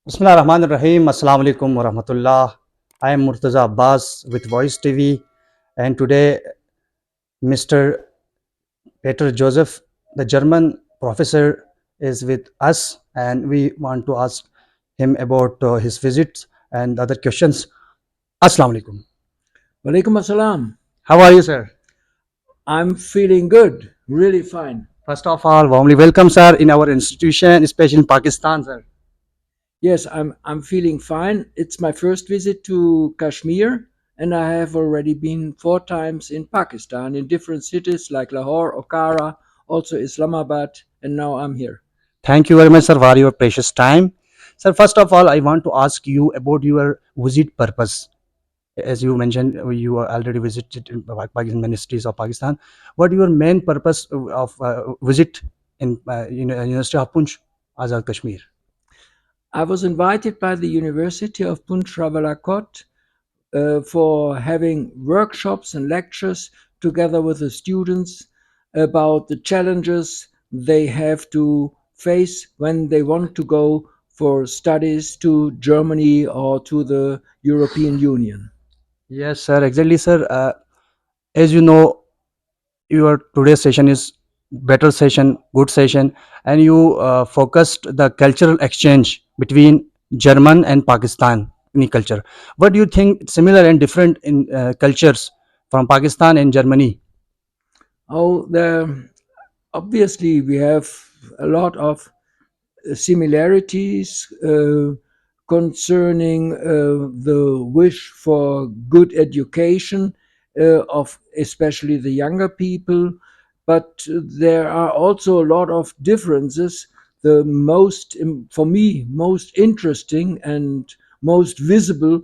Bismillah Rahman Rahim. Assalamu alaikum wa rahmatullah. I am Murtaza Abbas with Voice TV, and today Mr. Peter Joseph, the German professor, is with us, and we want to ask him about his visits and other questions. Assalamu alaikum. Walaikum assalam. How are you, sir? I'm feeling good, really fine. First of all, warmly welcome, sir, in our institution, especially in Pakistan, sir. Yes, I'm feeling fine. It's my first visit to Kashmir, and I have already been 4 times in Pakistan in different cities like Lahore, Okara, also Islamabad, and now I'm here. Thank you very much, sir, for your precious time. Sir, first of all, I want to ask you about your visit purpose. As you mentioned, you already visited in Pakistan, ministries of Pakistan. What your main purpose of visit in University of Punch, Azad Kashmir? I was invited by the University of Punch Rawalakot for having workshops and lectures together with the students about the challenges they have to face when they want to go for studies to Germany or to the European Union. Yes, sir. Exactly, sir. As you know, your today's session is better session, good session, and you focused the cultural exchange between German and Pakistani culture. What do you think similar and different in cultures from Pakistan and Germany? Oh, obviously we have a lot of similarities concerning the wish for good education of especially the younger people, but there are also a lot of differences. The most, for me, most interesting and most visible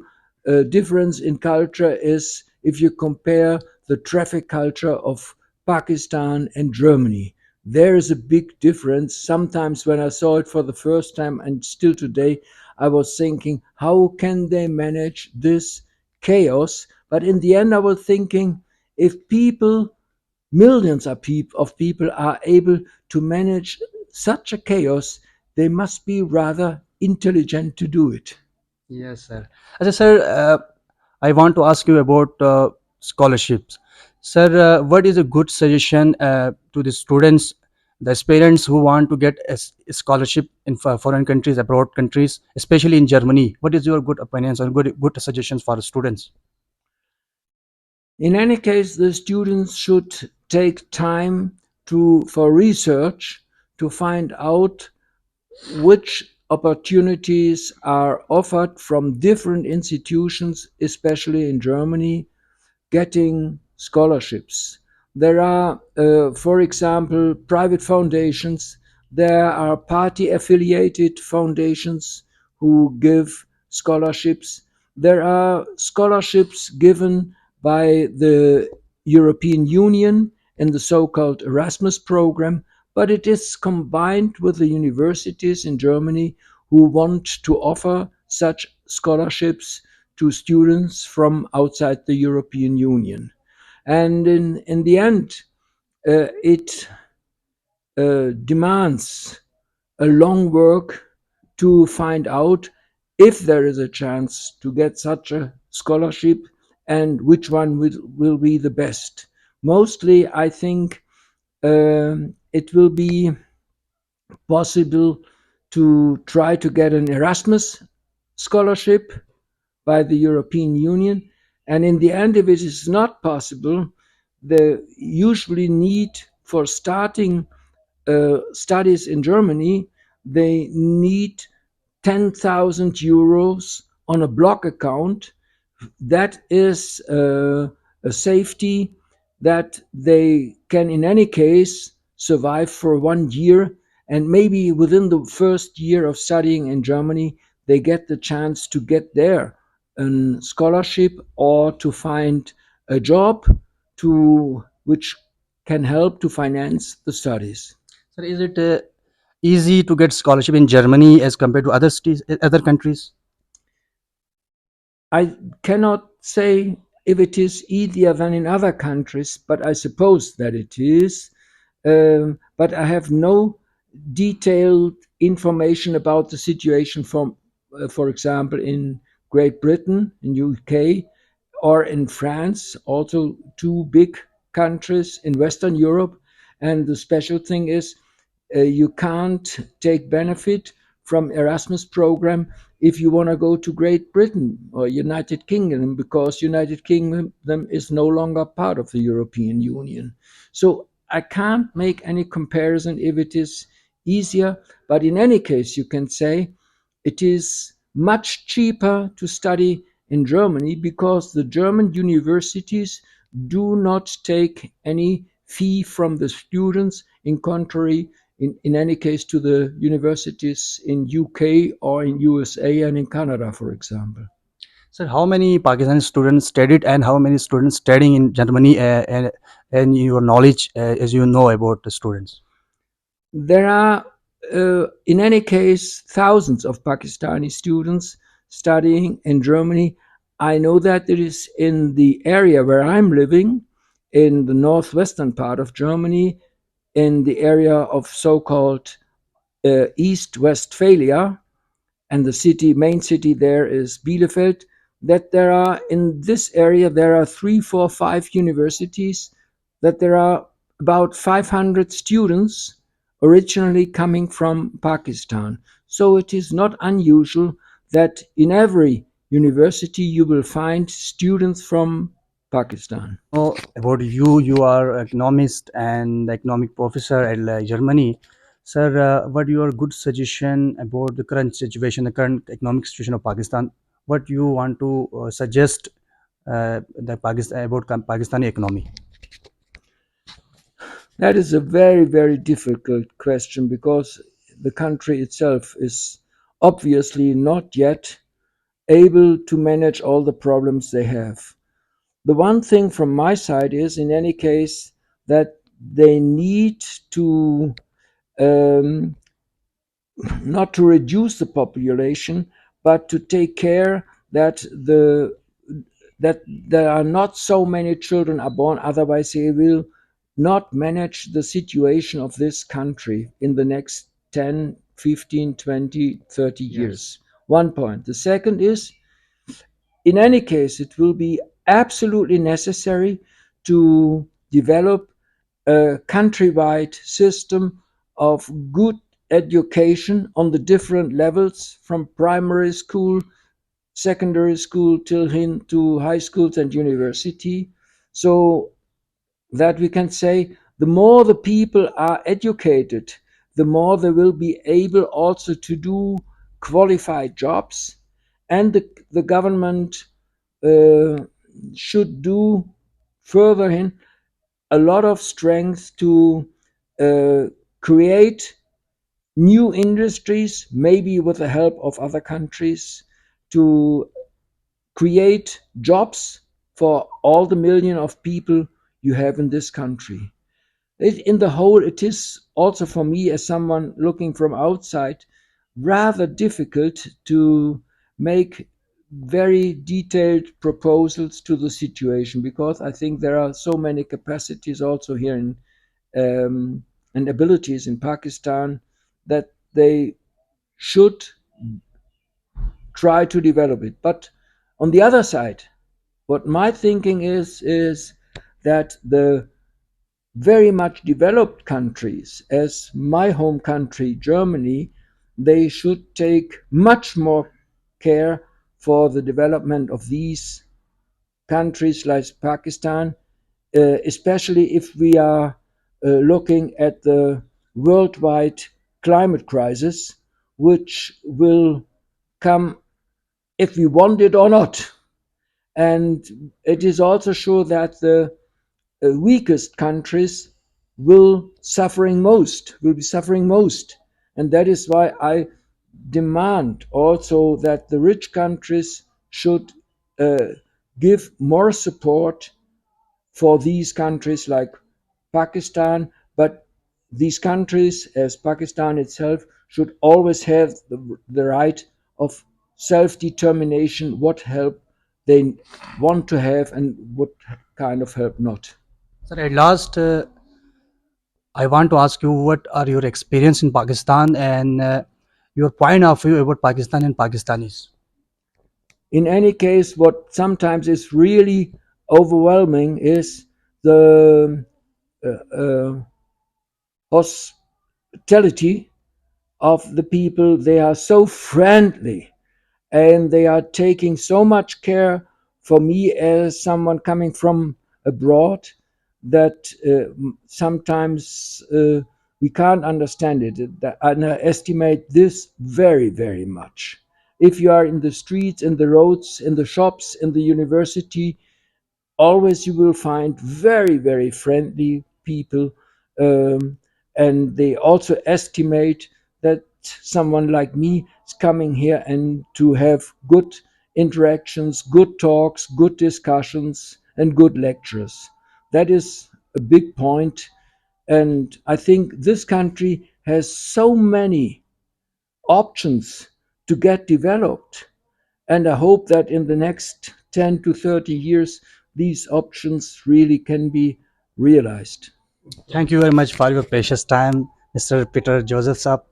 difference in culture is if you compare the traffic culture of Pakistan and Germany. There is a big difference. Sometimes when I saw it for the first time and still today, I was thinking, how can they manage this chaos? But in the end, I was thinking, if people, millions of people are able to manage such a chaos, they must be rather intelligent to do it. Yes, sir. As I said, I want to ask you about scholarships. Sir, what is a good suggestion to the students, the aspirants who want to get a scholarship in foreign countries, abroad countries, especially in Germany? What is your good opinions or good suggestions for students? In any case, the students should take time for research to find out which opportunities are offered from different institutions, especially in Germany, getting scholarships. There are, for example, private foundations, there are party affiliated foundations who give scholarships. There are scholarships given by the European Union in the so called Erasmus program, but it is combined with the universities in Germany who want to offer such scholarships to students from outside the European Union. And in the end, it demands a long work to find out if there is a chance to get such a scholarship and which one will be the best. Mostly, I think it will be possible to try to get an Erasmus scholarship by the European Union. And in the end, if it is not possible, the usually need for starting studies in Germany, they need 10,000 euros on a block account. That is a safety that they can, in any case, survive for 1 year. And maybe within the first year of studying in Germany, they get the chance to get there a scholarship or to find a job to which can help to finance the studies. Sir, is it easy to get scholarship in Germany as compared to other cities, other countries? I cannot say if it is easier than in other countries, but I suppose that it is. But I have no detailed information about the situation from for example, in Great Britain, in UK, or in France, also two big countries in Western Europe. And the special thing is, you can't take benefit from Erasmus program if you want to go to Great Britain or United Kingdom, because United Kingdom is no longer part of the European Union. So I can't make any comparison if it is easier, but in any case, you can say it is much cheaper to study in Germany because the German universities do not take any fee from the students, in contrary, in any case, to the universities in UK or in USA and in Canada, for example. Sir, how many Pakistani students studied and how many students studying in Germany, and your knowledge, as you know about the students? There are, in any case, thousands of Pakistani students studying in Germany. I know that it is in the area where I'm living, in the northwestern part of Germany, in the area of so called East Westphalia, and the main city there is Bielefeld, that there are in this area there are three, four, five universities, that there are about 500 students originally coming from Pakistan. So it is not unusual that in every university you will find students from Pakistan. Know about you. You are economist and economic professor at Germany. Sir, what your good suggestion about the current situation, the current economic situation of Pakistan? What you want to suggest the Pakistan about Pakistani economy? That is a very, very difficult question because the country itself is obviously not yet able to manage all the problems they have. The one thing from my side is, in any case, that they need to um, not to reduce the population, but to take care that that there are not so many children are born. Otherwise, they will not manage the situation of this country in the next 10, 15, 20, 30 Yes. years. One point. The second is, in any case, it will be absolutely necessary to develop a countrywide system of good education on the different levels, from primary school, secondary school, till to high schools and university, so that we can say the more the people are educated, the more they will be able also to do qualified jobs, and the government uh, should do further in a lot of strength to uh, create new industries, maybe with the help of other countries, to create jobs for all the million of people you have in this country. In the whole, it is also for me, as someone looking from outside, rather difficult to make very detailed proposals to the situation, because I think there are so many capacities also here in and abilities in Pakistan that they should try to develop it. But on the other side, what my thinking is that the very much developed countries, as my home country, Germany, they should take much more care for the development of these countries like Pakistan, especially if we are looking at the worldwide climate crisis, which will come if we want it or not. And it is also sure that the weakest countries will be suffering most. And that is why I demand also that the rich countries should uh, give more support for these countries like Pakistan, but these countries, as Pakistan itself, should always have the right of self determination, what help they want to have and what kind of help not. Sir, at last, I want to ask you what are your experience in Pakistan, and your point of view about Pakistan and Pakistanis. In any case, what sometimes is really overwhelming is the hospitality of the people. They are so friendly and they are taking so much care for me as someone coming from abroad that sometimes we can't understand it. I underestimate this very, very much. If you are in the streets, in the roads, in the shops, in the university, always you will find very, very friendly people. um, and they also estimate that someone like me is coming here and to have good interactions, good talks, good discussions, and good lectures. That is a big point. And I think this country has so many options to get developed, and I hope that in the next 10 to 30 years, these options really can be realized. Thank you very much for your precious time, Mr. Peter Joseph Saab.